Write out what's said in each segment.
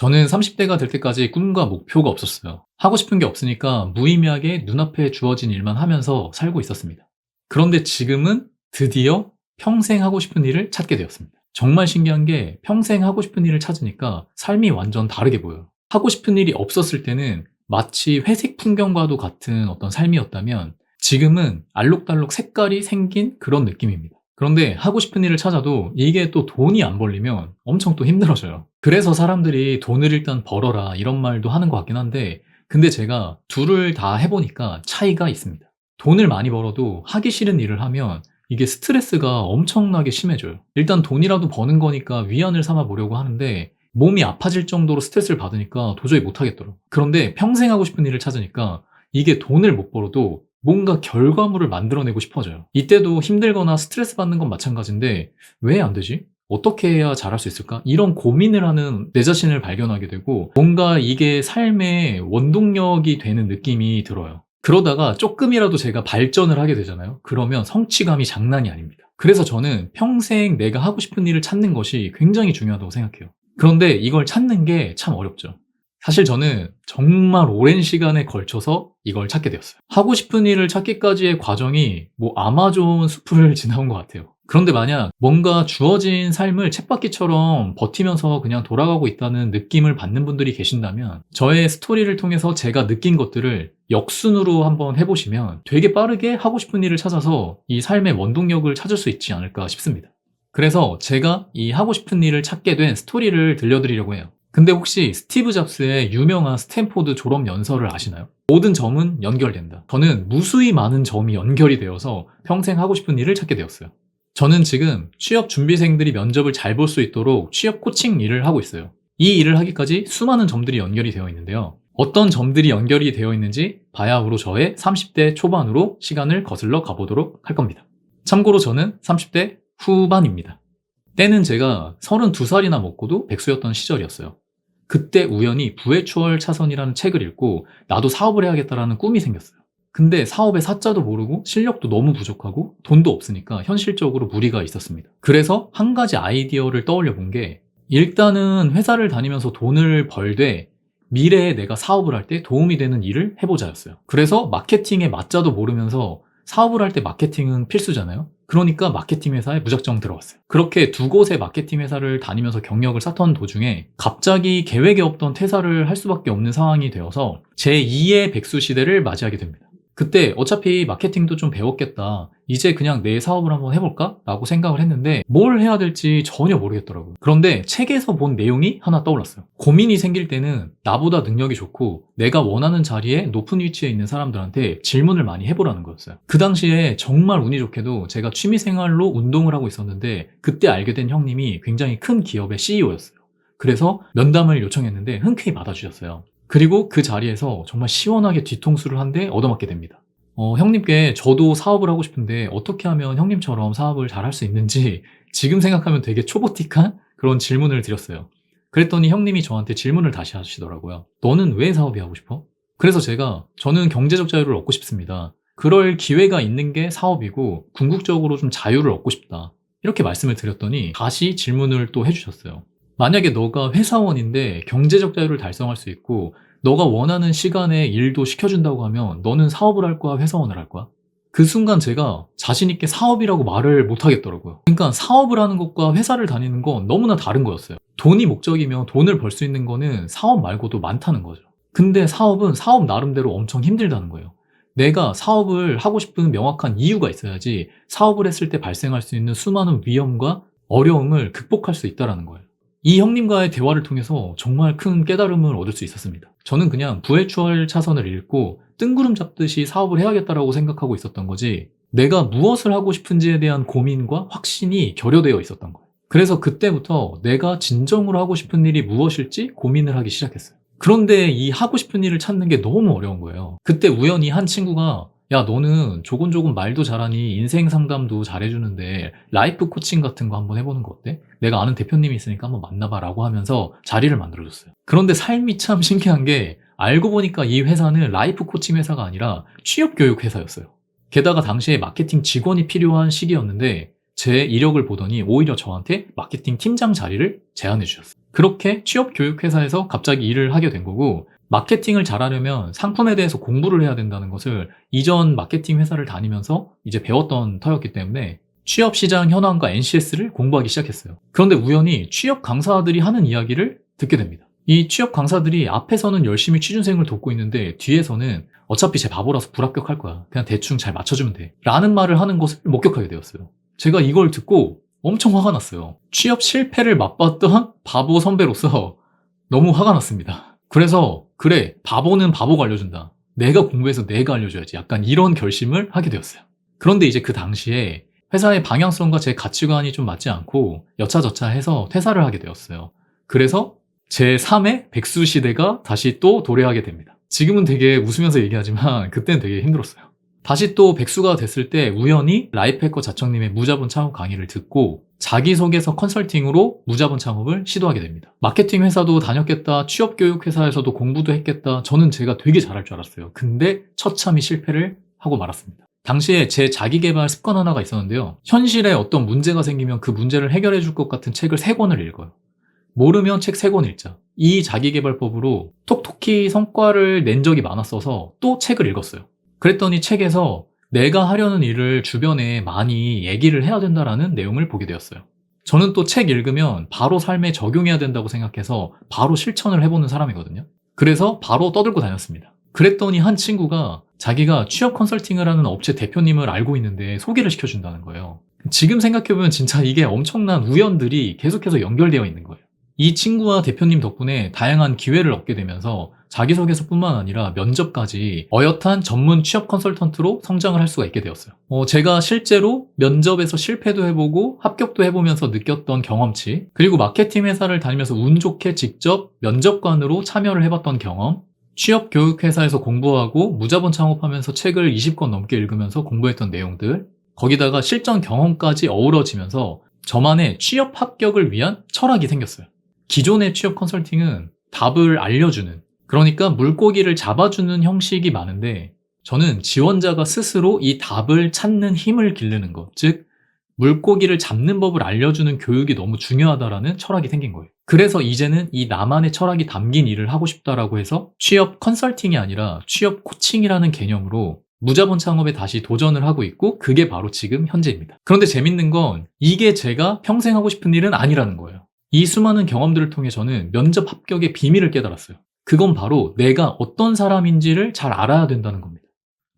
저는 30대가 될 때까지 꿈과 목표가 없었어요. 하고 싶은 게 없으니까 무의미하게 눈앞에 주어진 일만 하면서 살고 있었습니다. 그런데 지금은 드디어 평생 하고 싶은 일을 찾게 되었습니다. 정말 신기한 게 평생 하고 싶은 일을 찾으니까 삶이 완전 다르게 보여요. 하고 싶은 일이 없었을 때는 마치 회색 풍경과도 같은 어떤 삶이었다면 지금은 알록달록 색깔이 생긴 그런 느낌입니다. 그런데 하고 싶은 일을 찾아도 이게 또 돈이 안 벌리면 엄청 또 힘들어져요. 그래서 사람들이 돈을 일단 벌어라 이런 말도 하는 것 같긴 한데, 근데 제가 둘을 다 해보니까 차이가 있습니다. 돈을 많이 벌어도 하기 싫은 일을 하면 이게 스트레스가 엄청나게 심해져요. 일단 돈이라도 버는 거니까 위안을 삼아 보려고 하는데 몸이 아파질 정도로 스트레스를 받으니까 도저히 못 하겠더라고요. 그런데 평생 하고 싶은 일을 찾으니까 이게 돈을 못 벌어도 뭔가 결과물을 만들어내고 싶어져요. 이때도 힘들거나 스트레스 받는 건 마찬가지인데 왜 안 되지? 어떻게 해야 잘할 수 있을까? 이런 고민을 하는 내 자신을 발견하게 되고 뭔가 이게 삶의 원동력이 되는 느낌이 들어요. 그러다가 조금이라도 제가 발전을 하게 되잖아요. 그러면 성취감이 장난이 아닙니다. 그래서 저는 평생 내가 하고 싶은 일을 찾는 것이 굉장히 중요하다고 생각해요. 그런데 이걸 찾는 게 참 어렵죠. 사실 저는 정말 오랜 시간에 걸쳐서 이걸 찾게 되었어요. 하고 싶은 일을 찾기까지의 과정이 뭐 아마존 숲을 지나온 것 같아요. 그런데 만약 뭔가 주어진 삶을 쳇바퀴처럼 버티면서 그냥 돌아가고 있다는 느낌을 받는 분들이 계신다면 저의 스토리를 통해서 제가 느낀 것들을 역순으로 한번 해보시면 되게 빠르게 하고 싶은 일을 찾아서 이 삶의 원동력을 찾을 수 있지 않을까 싶습니다. 그래서 제가 이 하고 싶은 일을 찾게 된 스토리를 들려드리려고 해요. 근데 혹시 스티브 잡스의 유명한 스탠포드 졸업 연설을 아시나요? 모든 점은 연결된다. 저는 무수히 많은 점이 연결이 되어서 평생 하고 싶은 일을 찾게 되었어요. 저는 지금 취업 준비생들이 면접을 잘 볼 수 있도록 취업 코칭 일을 하고 있어요. 이 일을 하기까지 수많은 점들이 연결이 되어 있는데요. 어떤 점들이 연결이 되어 있는지 바야흐로 저의 30대 초반으로 시간을 거슬러 가보도록 할 겁니다. 참고로 저는 30대 후반입니다. 때는 제가 32살이나 먹고도 백수였던 시절이었어요. 그때 우연히 부의 추월 차선이라는 책을 읽고 나도 사업을 해야겠다라는 꿈이 생겼어요. 근데 사업의 사자도 모르고 실력도 너무 부족하고 돈도 없으니까 현실적으로 무리가 있었습니다. 그래서 한 가지 아이디어를 떠올려 본 게, 일단은 회사를 다니면서 돈을 벌되 미래에 내가 사업을 할 때 도움이 되는 일을 해보자였어요. 그래서 마케팅의 맞자도 모르면서 사업을 할 때 마케팅은 필수잖아요. 그러니까 마케팅 회사에 무작정 들어갔어요. 그렇게 두 곳의 마케팅 회사를 다니면서 경력을 쌓던 도중에 갑자기 계획에 없던 퇴사를 할 수밖에 없는 상황이 되어서 제2의 백수 시대를 맞이하게 됩니다. 그때 어차피 마케팅도 좀 배웠겠다, 이제 그냥 내 사업을 한번 해볼까? 라고 생각을 했는데 뭘 해야 될지 전혀 모르겠더라고요. 그런데 책에서 본 내용이 하나 떠올랐어요. 고민이 생길 때는 나보다 능력이 좋고 내가 원하는 자리에 높은 위치에 있는 사람들한테 질문을 많이 해보라는 거였어요. 그 당시에 정말 운이 좋게도 제가 취미생활로 운동을 하고 있었는데 그때 알게 된 형님이 굉장히 큰 기업의 CEO였어요. 그래서 면담을 요청했는데 흔쾌히 받아주셨어요. 그리고 그 자리에서 정말 시원하게 뒤통수를 한 대 얻어맞게 됩니다. 형님께 저도 사업을 하고 싶은데 어떻게 하면 형님처럼 사업을 잘 할 수 있는지 지금 생각하면 되게 초보틱한 그런 질문을 드렸어요. 그랬더니 형님이 저한테 질문을 다시 하시더라고요. 너는 왜 사업이 하고 싶어? 그래서 저는 경제적 자유를 얻고 싶습니다. 그럴 기회가 있는 게 사업이고 궁극적으로 좀 자유를 얻고 싶다, 이렇게 말씀을 드렸더니 다시 질문을 또 해주셨어요. 만약에 너가 회사원인데 경제적 자유를 달성할 수 있고 너가 원하는 시간에 일도 시켜준다고 하면 너는 사업을 할 거야, 회사원을 할 거야? 그 순간 제가 자신있게 사업이라고 말을 못 하겠더라고요. 그러니까 사업을 하는 것과 회사를 다니는 건 너무나 다른 거였어요. 돈이 목적이면 돈을 벌 수 있는 거는 사업 말고도 많다는 거죠. 근데 사업은 사업 나름대로 엄청 힘들다는 거예요. 내가 사업을 하고 싶은 명확한 이유가 있어야지 사업을 했을 때 발생할 수 있는 수많은 위험과 어려움을 극복할 수 있다는 거예요. 이 형님과의 대화를 통해서 정말 큰 깨달음을 얻을 수 있었습니다. 저는 그냥 부의 추월 차선을 읽고 뜬구름 잡듯이 사업을 해야겠다라고 생각하고 있었던 거지, 내가 무엇을 하고 싶은지에 대한 고민과 확신이 결여되어 있었던 거예요. 그래서 그때부터 내가 진정으로 하고 싶은 일이 무엇일지 고민을 하기 시작했어요. 그런데 이 하고 싶은 일을 찾는 게 너무 어려운 거예요. 그때 우연히 한 친구가, 야, 너는 조곤조곤 말도 잘하니 인생 상담도 잘해주는데 라이프 코칭 같은 거 한번 해보는 거 어때? 내가 아는 대표님이 있으니까 한번 만나봐 라고 하면서 자리를 만들어줬어요. 그런데 삶이 참 신기한 게, 알고 보니까 이 회사는 라이프 코칭 회사가 아니라 취업교육 회사였어요. 게다가 당시에 마케팅 직원이 필요한 시기였는데 제 이력을 보더니 오히려 저한테 마케팅 팀장 자리를 제안해 주셨어요. 그렇게 취업 교육 회사에서 갑자기 일을 하게 된 거고, 마케팅을 잘하려면 상품에 대해서 공부를 해야 된다는 것을 이전 마케팅 회사를 다니면서 이제 배웠던 터였기 때문에 취업 시장 현황과 NCS를 공부하기 시작했어요. 그런데 우연히 취업 강사들이 하는 이야기를 듣게 됩니다. 이 취업 강사들이 앞에서는 열심히 취준생을 돕고 있는데 뒤에서는 어차피 쟤 바보라서 불합격할 거야, 그냥 대충 잘 맞춰주면 돼, 라는 말을 하는 것을 목격하게 되었어요. 제가 이걸 듣고 엄청 화가 났어요. 취업 실패를 맛봤던 바보 선배로서 너무 화가 났습니다. 그래서 그래, 바보는 바보가 알려준다, 내가 공부해서 내가 알려줘야지, 약간 이런 결심을 하게 되었어요. 그런데 이제 그 당시에 회사의 방향성과 제 가치관이 좀 맞지 않고 여차저차 해서 퇴사를 하게 되었어요. 그래서 제 3의 백수 시대가 다시 또 도래하게 됩니다. 지금은 되게 웃으면서 얘기하지만 그때는 되게 힘들었어요. 다시 또 백수가 됐을 때 우연히 라이프해커 자청님의 무자본 창업 강의를 듣고 자기소개서 컨설팅으로 무자본 창업을 시도하게 됩니다. 마케팅 회사도 다녔겠다, 취업교육 회사에서도 공부도 했겠다, 저는 제가 되게 잘할 줄 알았어요. 근데 처참히 실패를 하고 말았습니다. 당시에 제 자기계발 습관 하나가 있었는데요. 현실에 어떤 문제가 생기면 그 문제를 해결해 줄 것 같은 책을 3권을 읽어요. 모르면 책 3권 읽자. 이 자기계발법으로 톡톡히 성과를 낸 적이 많았어서 또 책을 읽었어요. 그랬더니 책에서 내가 하려는 일을 주변에 많이 얘기를 해야 된다라는 내용을 보게 되었어요. 저는 또 책 읽으면 바로 삶에 적용해야 된다고 생각해서 바로 실천을 해보는 사람이거든요. 그래서 바로 떠들고 다녔습니다. 그랬더니 한 친구가 자기가 취업 컨설팅을 하는 업체 대표님을 알고 있는데 소개를 시켜준다는 거예요. 지금 생각해보면 진짜 이게 엄청난 우연들이 계속해서 연결되어 있는 거예요. 이 친구와 대표님 덕분에 다양한 기회를 얻게 되면서 자기소개서뿐만 아니라 면접까지 어엿한 전문 취업 컨설턴트로 성장을 할 수가 있게 되었어요. 제가 실제로 면접에서 실패도 해보고 합격도 해보면서 느꼈던 경험치, 그리고 마케팅 회사를 다니면서 운 좋게 직접 면접관으로 참여를 해봤던 경험, 취업 교육 회사에서 공부하고 무자본 창업하면서 책을 20권 넘게 읽으면서 공부했던 내용들, 거기다가 실전 경험까지 어우러지면서 저만의 취업 합격을 위한 철학이 생겼어요. 기존의 취업 컨설팅은 답을 알려주는, 그러니까 물고기를 잡아주는 형식이 많은데 저는 지원자가 스스로 이 답을 찾는 힘을 기르는 것, 즉 물고기를 잡는 법을 알려주는 교육이 너무 중요하다라는 철학이 생긴 거예요. 그래서 이제는 이 나만의 철학이 담긴 일을 하고 싶다라고 해서 취업 컨설팅이 아니라 취업 코칭이라는 개념으로 무자본 창업에 다시 도전을 하고 있고, 그게 바로 지금 현재입니다. 그런데 재밌는 건 이게 제가 평생 하고 싶은 일은 아니라는 거예요. 이 수많은 경험들을 통해 저는 면접 합격의 비밀을 깨달았어요. 그건 바로 내가 어떤 사람인지를 잘 알아야 된다는 겁니다.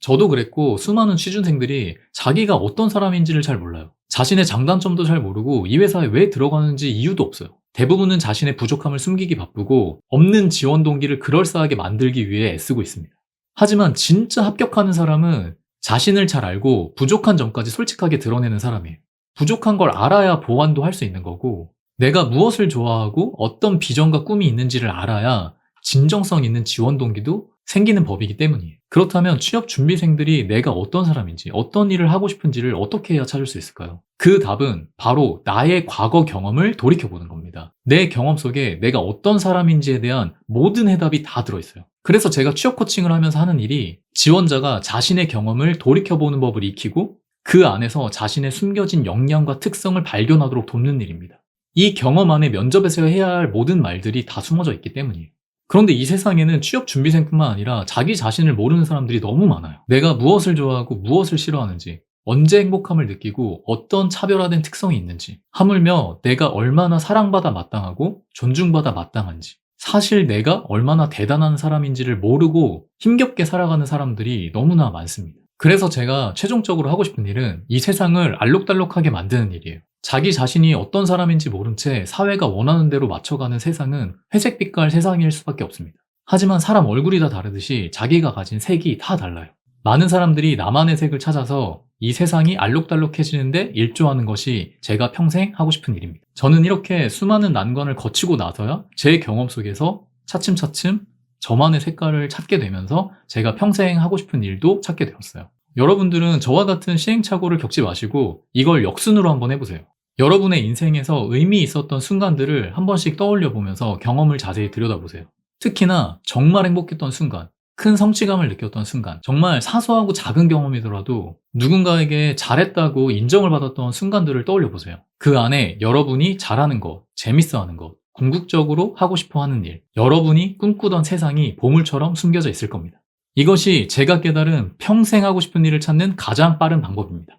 저도 그랬고 수많은 취준생들이 자기가 어떤 사람인지를 잘 몰라요. 자신의 장단점도 잘 모르고 이 회사에 왜 들어가는지 이유도 없어요. 대부분은 자신의 부족함을 숨기기 바쁘고 없는 지원 동기를 그럴싸하게 만들기 위해 애쓰고 있습니다. 하지만 진짜 합격하는 사람은 자신을 잘 알고 부족한 점까지 솔직하게 드러내는 사람이에요. 부족한 걸 알아야 보완도 할 수 있는 거고, 내가 무엇을 좋아하고 어떤 비전과 꿈이 있는지를 알아야 진정성 있는 지원 동기도 생기는 법이기 때문이에요. 그렇다면 취업 준비생들이 내가 어떤 사람인지, 어떤 일을 하고 싶은지를 어떻게 해야 찾을 수 있을까요? 그 답은 바로 나의 과거 경험을 돌이켜보는 겁니다. 내 경험 속에 내가 어떤 사람인지에 대한 모든 해답이 다 들어있어요. 그래서 제가 취업 코칭을 하면서 하는 일이 지원자가 자신의 경험을 돌이켜보는 법을 익히고 그 안에서 자신의 숨겨진 역량과 특성을 발견하도록 돕는 일입니다. 이 경험 안에 면접에서 해야 할 모든 말들이 다 숨어져 있기 때문이에요. 그런데 이 세상에는 취업 준비생뿐만 아니라 자기 자신을 모르는 사람들이 너무 많아요. 내가 무엇을 좋아하고 무엇을 싫어하는지, 언제 행복함을 느끼고 어떤 차별화된 특성이 있는지, 하물며 내가 얼마나 사랑받아 마땅하고 존중받아 마땅한지, 사실 내가 얼마나 대단한 사람인지를 모르고 힘겹게 살아가는 사람들이 너무나 많습니다. 그래서 제가 최종적으로 하고 싶은 일은 이 세상을 알록달록하게 만드는 일이에요. 자기 자신이 어떤 사람인지 모른 채 사회가 원하는 대로 맞춰가는 세상은 회색빛깔 세상일 수밖에 없습니다. 하지만 사람 얼굴이 다 다르듯이 자기가 가진 색이 다 달라요. 많은 사람들이 나만의 색을 찾아서 이 세상이 알록달록해지는데 일조하는 것이 제가 평생 하고 싶은 일입니다. 저는 이렇게 수많은 난관을 거치고 나서야 제 경험 속에서 차츰차츰 저만의 색깔을 찾게 되면서 제가 평생 하고 싶은 일도 찾게 되었어요. 여러분들은 저와 같은 시행착오를 겪지 마시고 이걸 역순으로 한번 해보세요. 여러분의 인생에서 의미 있었던 순간들을 한 번씩 떠올려 보면서 경험을 자세히 들여다보세요. 특히나 정말 행복했던 순간, 큰 성취감을 느꼈던 순간, 정말 사소하고 작은 경험이더라도 누군가에게 잘했다고 인정을 받았던 순간들을 떠올려 보세요. 그 안에 여러분이 잘하는 것, 재밌어하는 것, 궁극적으로 하고 싶어 하는 일, 여러분이 꿈꾸던 세상이 보물처럼 숨겨져 있을 겁니다. 이것이 제가 깨달은 평생 하고 싶은 일을 찾는 가장 빠른 방법입니다.